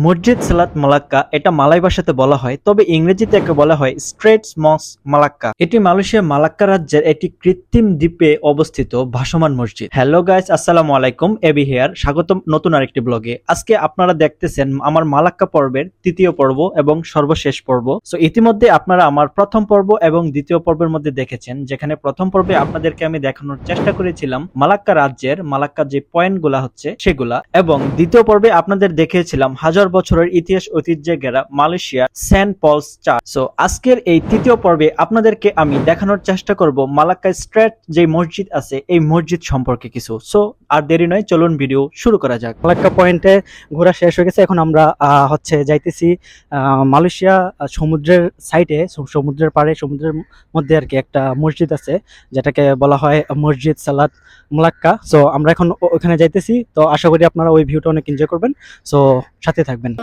মসজিদ সালাত মালাক্কা এটা মালয় ভাষাতে বলা হয়, তবে ইংরেজিতে একে বলা হয় স্ট্রেটস মস্ক মালাক্কা। এটি মালয়েশিয়ার মালাক্কা রাজ্যের একটি কৃত্রিম দ্বীপে অবস্থিত ভাসমান মসজিদ। হ্যালো গাইস, আসসালামু আলাইকুম, এবি হিয়ার। স্বাগতম নতুন আরেকটি ব্লগে। আজকে আপনারা দেখতেছেন আমার মালাক্কা পর্বের তৃতীয় পর্ব এবং সর্বশেষ পর্ব। সো ইতিমধ্যে আপনারা আমার প্রথম পর্ব এবং দ্বিতীয় পর্বের মধ্যে দেখেছেন, যেখানে প্রথম পর্বে আপনাদেরকে আমি দেখানোর চেষ্টা করেছিলাম মালাক্কা রাজ্যের মালাক্কা যে পয়েন্টগুলা হচ্ছে সেগুলা, এবং দ্বিতীয় পর্বে আপনাদের দেখিয়েছিলাম হাজার বছরের ইতিহাস ঐতিহ্যে ঘেরা মালয়েশিয়ার সেন্ট পলস চার্চ। সো আজকের এই তৃতীয় পর্বে আপনাদেরকে আমি দেখানোর চেষ্টা করব মালাক্কা স্ট্রেট যে মসজিদ আছে এই মসজিদ সম্পর্কে কিছু। সো আর দেরি নয়, চলুন ভিডিও শুরু করা যাক। মালাক্কা পয়েন্টে ঘোরা শেষ হয়ে গেছে। এখন আমরা যাইতেছি মালয়েশিয়া সমুদ্রের সাইডে, সমুদ্রের পাড়ে, সমুদ্রের মধ্যে আর কি একটা মসজিদ আছে যেটাকে বলা হয় মসজিদ সালাত মালাক্কা। সো আমরা এখন ওখানে যাইতেছি। তো আশা করি আপনারা ওই ভিউটা অনেক এনজয় করবেন। সো সাথে থাকবেন।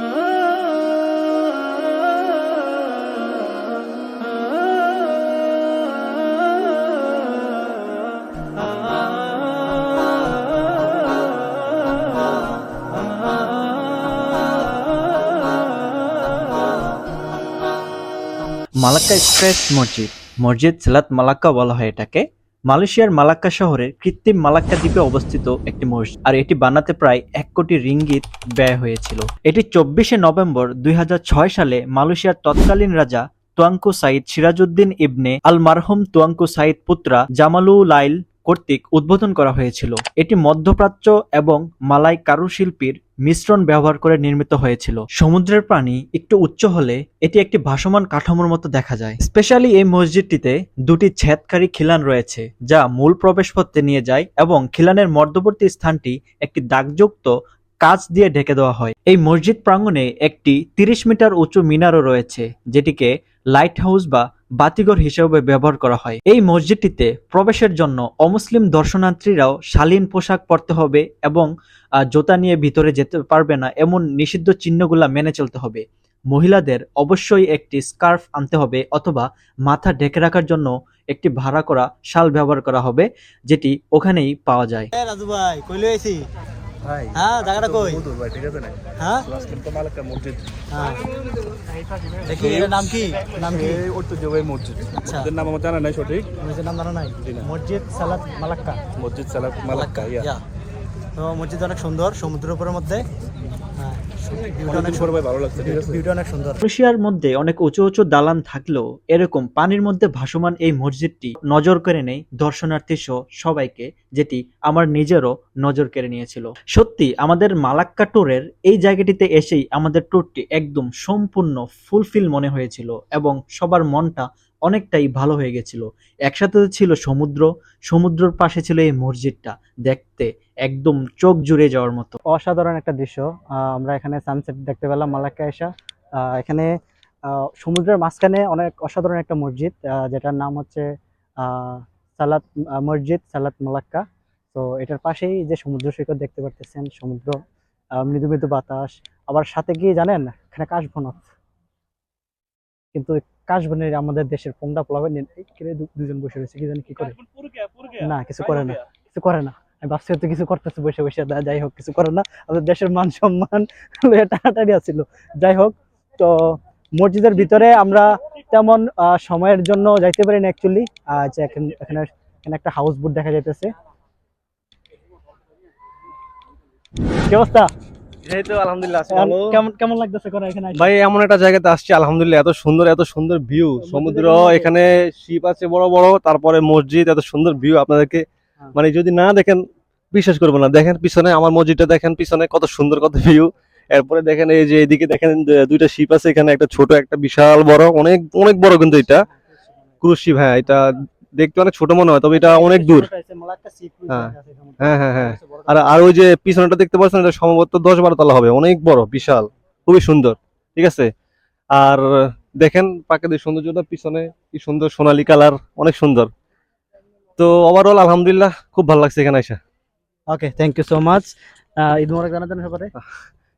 মালাক্কা স্ট্রেট মসজিদ, মসজিদ সালাত মালাক্কা বলা হয় এটাকে। মালয়েশিয়ার মালাক্কা শহরের কৃত্রিম মালাক্কা দ্বীপে অবস্থিত একটি মসজিদ, আর এটি বানাতে প্রায় 1 কোটি রিঙ্গিত ব্যয় হয়েছিল। এটি 24শে নভেম্বর 2006 সালে মালয়েশিয়ার তৎকালীন রাজা তুয়াংকু সাইদ সিরাজউদ্দিন ইবনে আল মারহুম তুয়াংকু সাইদ পুত্রা জামালুলাইল কর্তৃক উদ্বোধন করা হয়েছিল। এটি মধ্যপ্রাচ্য এবং মালাই কারুশিল্পীর মিশ্রণ ব্যবহার করে নির্মিত হয়েছিল। সমুদ্রের পানি একটু উচ্চ হলে এটি একটি ভাসমান কাঠামোর মতো দেখা যায়। স্পেশালি এই মসজিদটিতে দুটি ছেদকারী খিলান রয়েছে যা মূল প্রবেশপথে নিয়ে যায়, এবং খিলানের মধ্যবর্তী স্থানটি একটি দাগযুক্ত কাঁচ দিয়ে ঢেকে দেওয়া হয়। এই মসজিদ প্রাঙ্গণে একটি 30 মিটার উঁচু মিনারও রয়েছে, যেটিকে লাইট হাউস বা বাতিঘর হিসেবে ব্যবহার করা হয়। এই মসজিদটিতে প্রবেশের জন্য অমুসলিম দর্শনার্থীরাও শালীন পোশাক পরতে হবে এবং জুতা নিয়ে ভিতরে যেতে পারবে না এমন নিষিদ্ধ চিহ্নগুলা মেনে চলতে হবে। মহিলাদের অবশ্যই একটি স্কার্ফ আনতে হবে অথবা মাথা ঢেকে রাখার জন্য একটি ভাড়া করা শাল ব্যবহার করা হবে, যেটি ওখানেই পাওয়া যায়। রাজু ভাই কইলে আইছি ভাই হ্যাঁ, জায়গাটা কই? বুদুর ভাই, ঠিক আছে না? হ্যাঁ আসলাম তো মালাক্কা মসজিদ। হ্যাঁ, দেখি এর নাম কি? নাম কি? এই ঐতিহ্যবাহী মসজিদ। আচ্ছা। মসজিদের নাম আমার জানা নাই সঠিক। মসজিদের নাম জানা নাই? জি না। মসজিদ সালাত মালাক্কা। মসজিদ সালাত মালাক্কা, ইয়া। তো মসজিদ অনেক সুন্দর, সমুদ্রের উপরের মধ্যে। হ্যাঁ, ভিউটা অনেক অনেক সুন্দর ভাই, ভালো লাগছে, ঠিক আছে? ভিউটা অনেক সুন্দর। মালয়েশিয়ার মধ্যে অনেক উঁচু উঁচু দালান থাকলেও এরকম পানির মধ্যে ভাসমান এই মসজিদটি নজর কেড়ে নেয় দর্শনার্থী সহ সবাইকে, যেটি আমার নিজেরও নজর কেড়ে নিয়েছিল। সত্যি আমাদের মালাক্কা ট্যুরের এই জায়গাটিতে এসেই আমাদের ট্যুরটি একদম সম্পূর্ণ ফুলফিল মনে হয়েছিল, এবং সবার মনটা অনেকটাই ভালো হয়ে গেছিল। একসাথে ছিল সমুদ্র, সমুদ্রের পাশে ছিল এই মসজিদটা, দেখতে একদম চোখ জুড়ে যাওয়ার মতো। অসাধারণ একটা দৃশ্য। আমরা এখানে সানসেট দেখতে পেলাম মালাক্কা এসে। এখানে সমুদ্রের মাঝখানে অনেক অসাধারণ একটা মসজিদ, যেটার নাম হচ্ছে সালাত মসজিদ সালাত মালাক্কা। তো এটার পাশেই যে সমুদ্র সৈকত দেখতে পারতেছেন, সমুদ্র, মৃদু মৃদু বাতাস, আবার সাথে গিয়ে জানেন এখানে কাশবন আছে। কিন্তু ওই কাশবনের আমাদের দেশের পোংটা পোলাবে দুজন বসে রয়েছে, কি জানি কি করে। না, কিছু করে না, কিছু করে না। আমি ভাবছি হয়তো কিছু করতেছে বসে বসে, যাই হোক কিছু করে না। আমাদের দেশের মান সম্মান টানাটানি আছিল। যাই হোক, তো মসজিদের ভিতরে আমরা তেমন সময়ের জন্য যাইতে পারি না অ্যাকচুয়ালি। এখানে এখানে একটা হাউস বোট দেখা যাইতেছে। কি অবস্থা? এই তো আলহামদুলিল্লাহ আছি ভালো। কেমন কেমন লাগতেছে করে এখানে আইসা? ভাই এমন একটা জায়গাতে আসছি আলহামদুলিল্লাহ, এত সুন্দর ভিউ, সমুদ্র, এখানে শিপ আছে বড় বড়, তারপরে মসজিদ, এত সুন্দর ভিউ আপনাদেরকে মানে যদি না দেখেন বিশ্বাস করবো না। দেখেন পিছনে আমার মসজিদটা, দেখেন পিছনে কত সুন্দর, কত ভিউ। এরপরে দেখেন এই যে এদিকে দেখেন দুইটা শিপ আছে, এখানে একটা ছোট একটা বিশাল বড়, অনেক অনেক বড়, কিন্তু এটা ক্রুজ শিপ। হ্যাঁ, এটা দেখতে অনেক ছোট মনে হয়, তবে এটা অনেক দূর। হ্যাঁ হ্যাঁ হ্যাঁ হ্যাঁ। আর ওই যে পিছনেটা দেখতে পাচ্ছেন, এটা সম্ভবত 10-12 তলা হবে, অনেক বড়, বিশাল, খুবই সুন্দর, ঠিক আছে? আর দেখেন প্রাকৃতিক সৌন্দর্যটা পিছনে, কি সুন্দর সোনালী কালার, অনেক সুন্দর। তো ওভারঅল আলহামদুলিল্লাহ খুব ভালো লাগছে এখানে এসে। Okay, thank you so much. Eid মোবারক জানাতেন সবারে।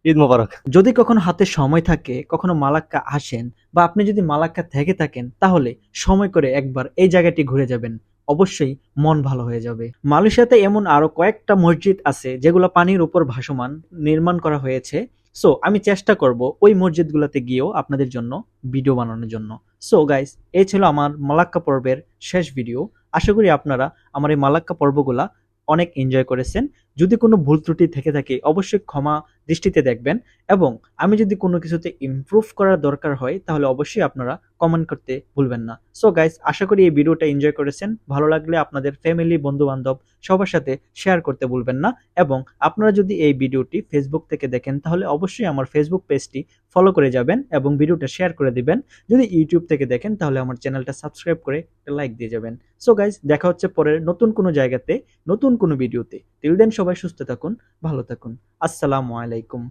ঈদ মোবারক। যদি কখনো হাতে সময় থাকে, কখনো মালাক্কা আসেন, বা আপনি যদি মালাক্কা থেকে থাকেন, তাহলে সময় করে একবার এই জায়গাটি ঘুরে যাবেন, অবশ্যই মন ভালো হয়ে যাবে। মালয়েশিয়াতে এমন আরো কয়েকটা মসজিদ আছে যেগুলো পানির উপর ভাসমান নির্মাণ করা হয়েছে। সো আমি চেষ্টা করব ওই মসজিদগুলোতে গিয়েও আপনাদের জন্য ভিডিও বানানোর জন্য। সো গাইস, এই ছিল আমার মালাক্কা পর্বের শেষ ভিডিও। আশা করি আপনারা আমার এই মালাক্কা পর্বগুলা অনেক এনজয় করেছেন। যদি কোনো ভুল ত্রুটি থেকে থাকে অবশ্যই ক্ষমা দৃষ্টিতে দেখবেন, এবং আমি যদি কোনো কিছুতে ইমপ্রুভ করার দরকার হয় তাহলে অবশ্যই আপনারা কমেন্ট করতে ভুলবেন না। সো গাইস, আশা করি এই ভিডিওটা এনজয় করেছেন। ভালো লাগলে আপনাদের ফ্যামিলি, বন্ধু বান্ধব সবার সাথে শেয়ার করতে ভুলবেন না, এবং আপনারা যদি এই ভিডিওটি ফেসবুক থেকে দেখেন তাহলে অবশ্যই আমার ফেসবুক পেজটি ফলো করে যাবেন এবং ভিডিওটা শেয়ার করে দিবেন। যদি ইউটিউব থেকে দেখেন তাহলে আমার চ্যানেলটা সাবস্ক্রাইব করে একটা লাইক দিয়ে যাবেন। সো গাইস, দেখা হচ্ছে পরের নতুন কোনো জায়গাতে, নতুন কোনো ভিডিওতে। টিল দেন সবাই সুস্থ থাকুন, ভালো থাকুন। আসসালামু আলাইকুম।